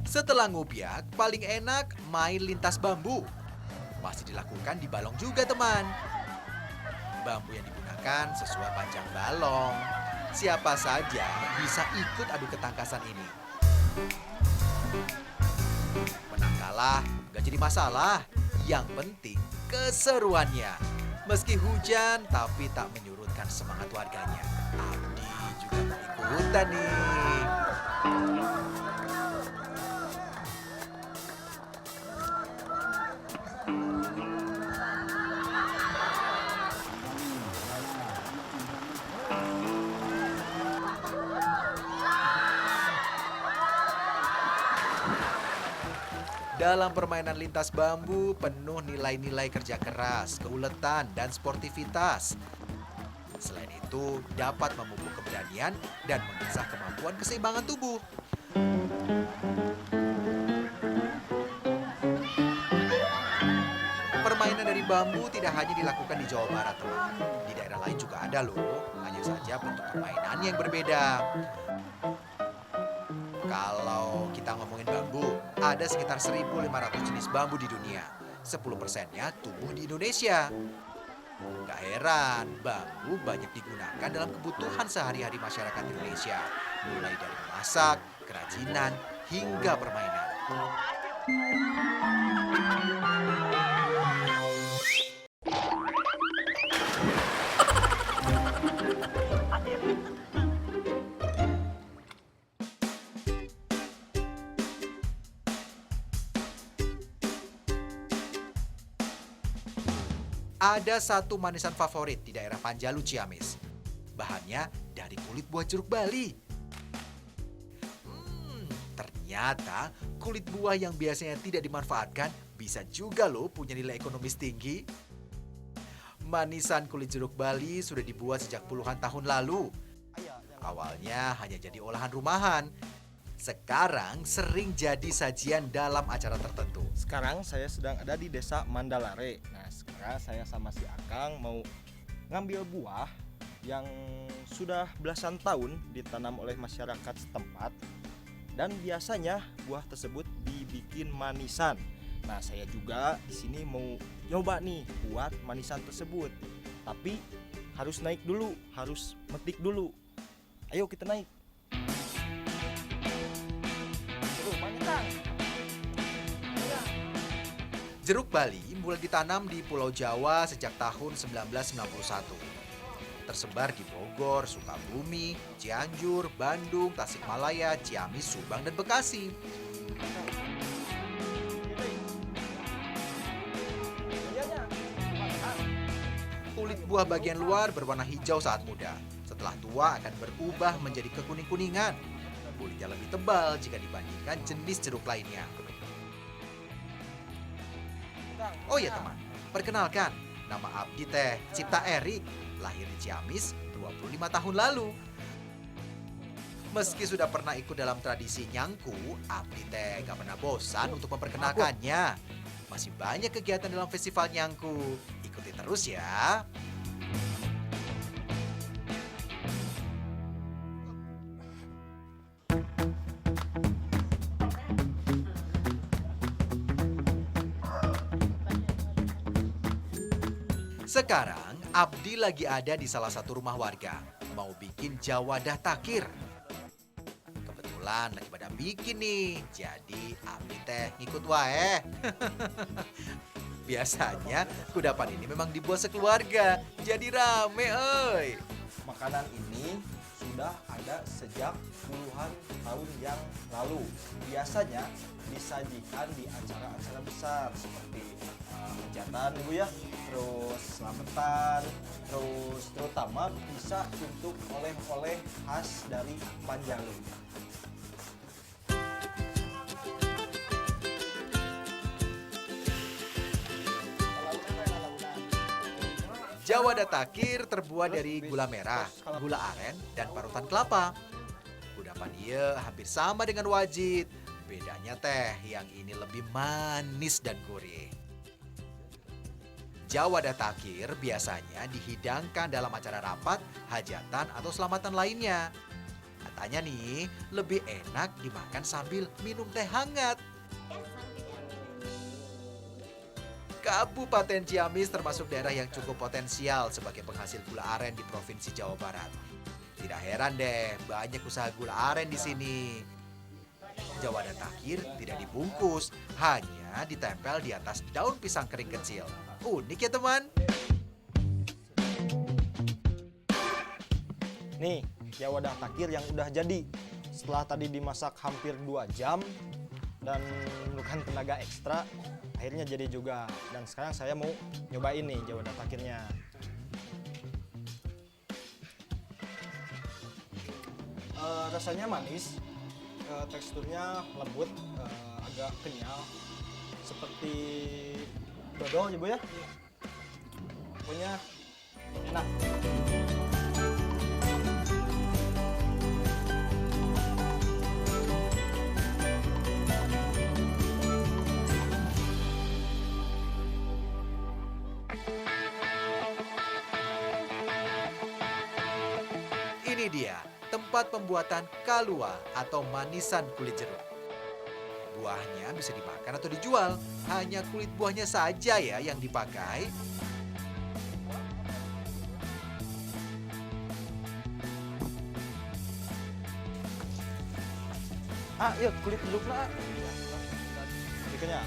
Setelah ngubiak, paling enak main lintas bambu. Masih dilakukan di balong juga, teman. Bambu yang digunakan sesuai panjang balong. Siapa saja bisa ikut adu ketangkasan ini. Menang kalah gak jadi masalah. Yang penting keseruannya. Meski hujan, tapi tak menyurutkan semangat warganya. Abdi juga mau ikutan nih. Dalam permainan lintas bambu penuh nilai-nilai kerja keras, keuletan, dan sportivitas. Selain itu, dapat memupuk keberanian dan mengasah kemampuan keseimbangan tubuh. Permainan dari bambu tidak hanya dilakukan di Jawa Barat, teman. Di daerah lain juga ada loh, hanya saja bentuk permainannya yang berbeda. Kalau kita ngomongin bambu, ada sekitar 1.500 jenis bambu di dunia. 10%-nya tumbuh di Indonesia. Gak heran, bambu banyak digunakan dalam kebutuhan sehari-hari masyarakat Indonesia. Mulai dari memasak, kerajinan, hingga permainan. Ada satu manisan favorit di daerah Panjalu, Ciamis. Bahannya dari kulit buah jeruk Bali. Ternyata kulit buah yang biasanya tidak dimanfaatkan bisa juga loh punya nilai ekonomis tinggi. Manisan kulit jeruk Bali sudah dibuat sejak puluhan tahun lalu. Awalnya hanya jadi olahan rumahan. Sekarang sering jadi sajian dalam acara tertentu. Sekarang saya sedang ada di desa Mandalare. Nah, sekarang saya sama si Akang mau ngambil buah yang sudah belasan tahun ditanam oleh masyarakat setempat. Dan biasanya buah tersebut dibikin manisan. Nah, saya juga di sini mau nyoba nih buat manisan tersebut. Tapi harus naik dulu, harus metik dulu. Ayo kita naik. Jeruk Bali mulai ditanam di Pulau Jawa sejak tahun 1991. Tersebar di Bogor, Sukabumi, Cianjur, Bandung, Tasikmalaya, Ciamis, Subang, dan Bekasi. Kulit buah bagian luar berwarna hijau saat muda. Setelah tua akan berubah menjadi kekuning-kuningan. Kulitnya lebih tebal jika dibandingkan jenis jeruk lainnya. Oh ya teman, perkenalkan, nama Abdi teh Cipta Erik, lahir di Ciamis 25 tahun lalu. Meski sudah pernah ikut dalam tradisi nyangku, Abdi teh gak pernah bosan untuk memperkenalkannya. Masih banyak kegiatan dalam festival nyangku, ikuti terus ya. Sekarang, Abdi lagi ada di salah satu rumah warga. Mau bikin jawadah takir. Kebetulan lagi pada bikin nih. Jadi, Abdi teh ngikut wae. Biasanya, kudapan ini memang dibuat sekeluarga. Jadi rame, oi. Makanan ini sudah ada sejak puluhan tahun yang lalu. Biasanya disajikan di acara-acara besar seperti hajatan ibu ya, terus selamatan, terus terutama bisa untuk oleh-oleh khas dari Panjalu. Jawadah takir terbuat dari gula merah, gula aren, dan parutan kelapa. Kudapan ieu hampir sama dengan wajit. Bedanya teh yang ini lebih manis dan gurih. Jawada takir biasanya dihidangkan dalam acara rapat, hajatan, atau selamatan lainnya. Katanya nih, lebih enak dimakan sambil minum teh hangat. Kabupaten Ciamis termasuk daerah yang cukup potensial sebagai penghasil gula aren di Provinsi Jawa Barat. Tidak heran deh, banyak usaha gula aren di sini. Jawada takir tidak dibungkus, hanya ditempel di atas daun pisang kering kecil. Unik ya teman? Nih, jawada takir yang udah jadi. Setelah tadi dimasak hampir 2 jam dan memerlukan tenaga ekstra, akhirnya jadi juga. Dan sekarang saya mau nyobain nih jawada takirnya. Rasanya manis, teksturnya lembut, agak kenyal, seperti dodol ya Bu ya. Pokoknya enak. Ini dia tempat pembuatan kalua atau manisan kulit jeruk. Buahnya bisa dimakan atau dijual, hanya kulit buahnya saja ya yang dipakai. Iya kulit jeruknya. Dikenyal.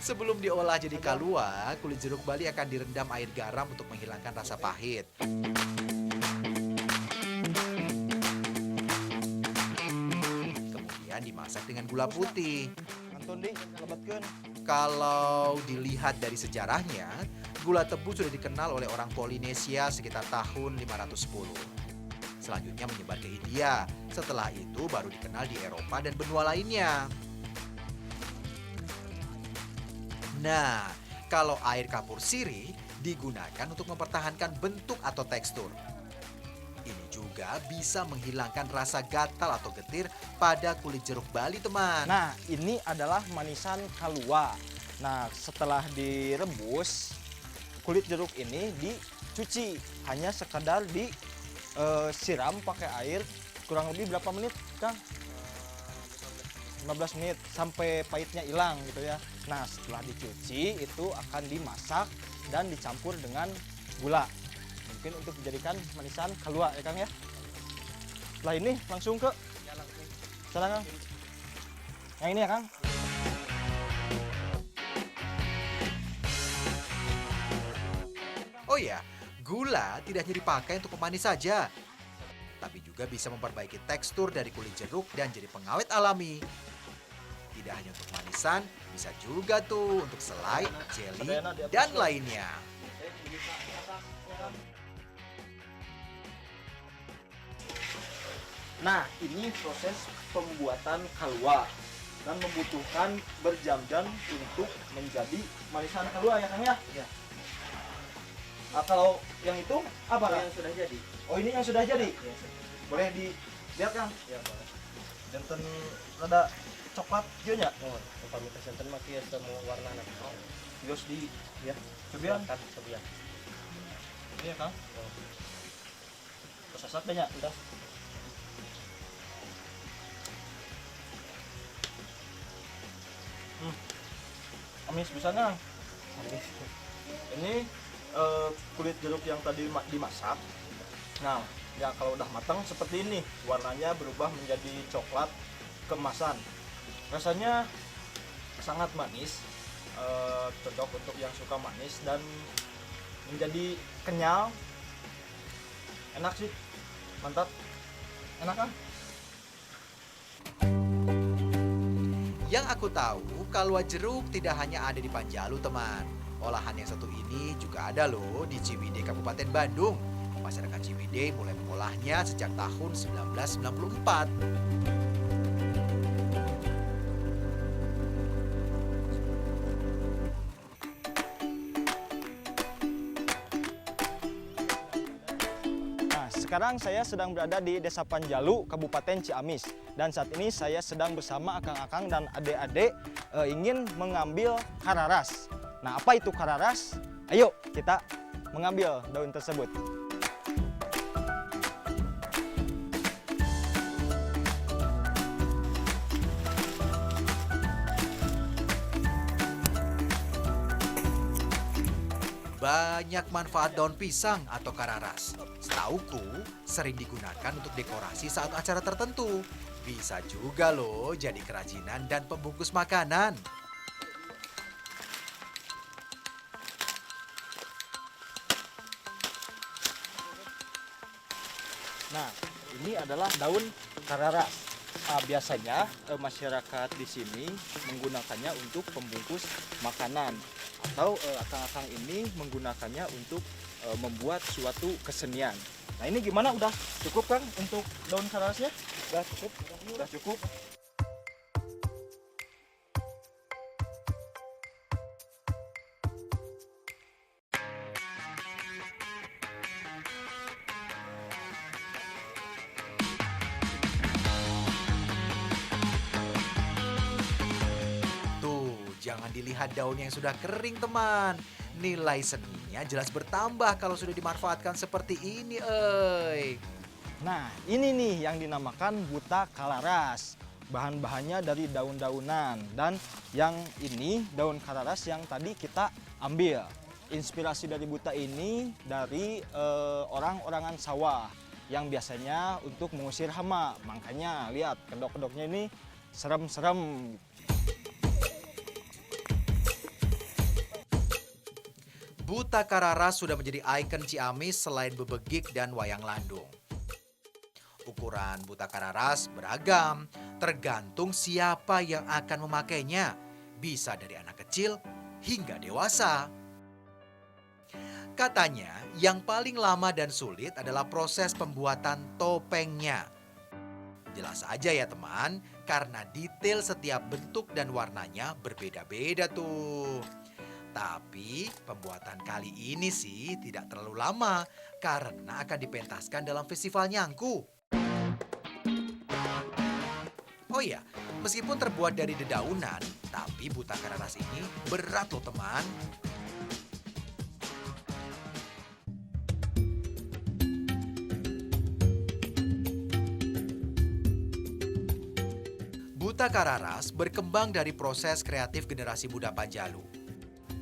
Sebelum diolah jadi kalua, kulit jeruk Bali akan direndam air garam untuk menghilangkan rasa pahit. Kemudian dimasak dengan gula putih. Antun ding, lebatkeun. Kalau dilihat dari sejarahnya, gula tebu sudah dikenal oleh orang Polinesia sekitar tahun 510. Selanjutnya menyebar ke India. Setelah itu baru dikenal di Eropa dan benua lainnya. Nah, kalau air kapur sirih digunakan untuk mempertahankan bentuk atau tekstur. Ini juga bisa menghilangkan rasa gatal atau getir pada kulit jeruk Bali, teman. Nah, ini adalah manisan kalua. Nah, setelah direbus, kulit jeruk ini dicuci. Hanya sekedar disiram pakai air. Kurang lebih berapa menit, Kang? 15 menit sampai pahitnya hilang gitu ya. Nah, setelah dicuci itu akan dimasak dan dicampur dengan gula. Mungkin untuk dijadikan manisan kalua ya Kang ya. Setelah ini langsung ke sana Kang. Yang ini ya Kang. Oh ya, gula tidak hanya dipakai untuk pemanis saja, tapi juga bisa memperbaiki tekstur dari kulit jeruk dan jadi pengawet alami. Tidak hanya untuk manisan, bisa juga tuh untuk selai, jelly, dan lainnya. Nah, ini proses pembuatan kalua dan membutuhkan berjam-jam untuk menjadi manisan kalua ya Kang ya? Iya. Kalau yang itu apa Kang? Yang sudah jadi. Oh, ini yang sudah jadi? Iya. Boleh dilihat Kang? Iya, boleh. Jantan rada coklat gitu ya? Oh, pamit jantan mah kieu semua warna anak. Terus di ya, sebian kan sebian. Iya Kang? Oh. Terus asak banyak udah. Amis bisa Kang? Amis. Ini kulit jeruk yang tadi dimasak. Nah, ya kalau udah matang seperti ini, warnanya berubah menjadi coklat keemasan. Rasanya sangat manis, cocok untuk yang suka manis dan menjadi kenyal. Enak sih, mantap, enak kan? Yang aku tahu, kalua jeruk tidak hanya ada di Panjalu, teman. Olahan yang satu ini juga ada loh di Ciwidey, Kabupaten Bandung. Masyarakat Ciwidey mulai mengolahnya sejak tahun 1994. Sekarang saya sedang berada di Desa Panjalu, Kabupaten Ciamis. Dan saat ini saya sedang bersama akang-akang dan adik-adik ingin mengambil kararas. Nah, apa itu kararas? Ayo kita mengambil daun tersebut. Banyak manfaat daun pisang atau kararas. Setauku, sering digunakan untuk dekorasi saat acara tertentu. Bisa juga loh jadi kerajinan dan pembungkus makanan. Nah, ini adalah daun kararas. Biasanya masyarakat di sini menggunakannya untuk pembungkus makanan atau akang-akang ini menggunakannya untuk membuat suatu kesenian. Nah, ini gimana? Udah cukup Kang untuk daun kararasnya? Udah cukup? Udah cukup. Tuh, jangan dilihat daunnya yang sudah kering, teman. Nilai seninya jelas bertambah kalau sudah dimanfaatkan seperti ini, Nah, ini nih yang dinamakan buta kalaras. Bahan-bahannya dari daun-daunan dan yang ini daun kalaras yang tadi kita ambil. Inspirasi dari buta ini dari orang-orangan sawah yang biasanya untuk mengusir hama. Makanya lihat kedok-kedoknya ini serem-serem. Buta kararas sudah menjadi ikon Ciamis selain bebegik dan wayang landung. Ukuran buta kararas beragam, tergantung siapa yang akan memakainya. Bisa dari anak kecil hingga dewasa. Katanya, yang paling lama dan sulit adalah proses pembuatan topengnya. Jelas aja ya teman, karena detail setiap bentuk dan warnanya berbeda-beda tuh. Tapi pembuatan kali ini sih tidak terlalu lama karena akan dipentaskan dalam festival Nyangku. Oh iya, meskipun terbuat dari dedaunan, tapi buta kararas ini berat loh teman. Buta kararas berkembang dari proses kreatif generasi muda Panjalu.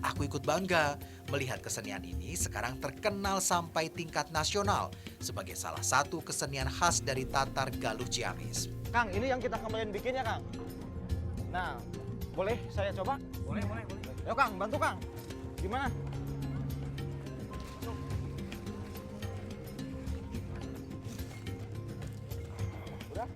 Aku ikut bangga melihat kesenian ini sekarang terkenal sampai tingkat nasional sebagai salah satu kesenian khas dari Tatar Galuh Ciamis. Kang, ini yang kita kemarin bikin ya Kang? Nah, boleh saya coba? Boleh. Ayo Kang, bantu Kang. Gimana? Udah?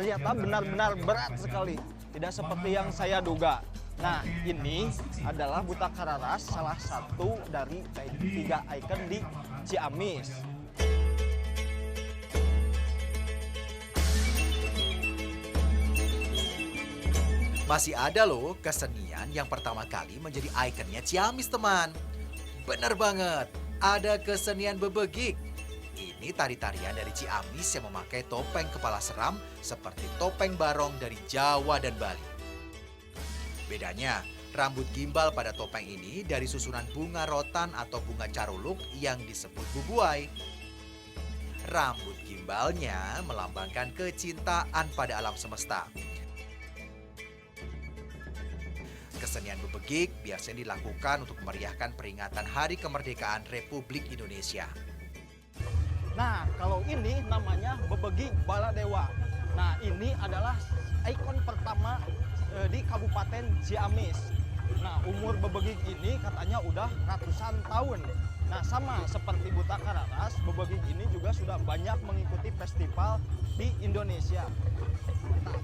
Ternyata benar-benar berat sekali. Tidak seperti yang saya duga. Nah, ini adalah buta kararas, salah satu dari 3 ikon di Ciamis. Masih ada loh kesenian yang pertama kali menjadi ikonnya Ciamis teman. Bener banget, ada kesenian bebegik. Ini tari-tarian dari Ciamis yang memakai topeng kepala seram seperti topeng barong dari Jawa dan Bali. Bedanya, rambut gimbal pada topeng ini dari susunan bunga rotan atau bunga caruluk yang disebut bubuai. Rambut gimbalnya melambangkan kecintaan pada alam semesta. Kesenian bebegik biasanya dilakukan untuk memeriahkan peringatan Hari Kemerdekaan Republik Indonesia. Nah, kalau ini namanya bebegik baladewa. Nah, ini adalah ikon pertama di Kabupaten Ciamis. Nah, umur bebegik ini katanya udah ratusan tahun. Nah, sama seperti buta kararas, bebegik ini juga sudah banyak mengikuti festival di Indonesia. Mantap.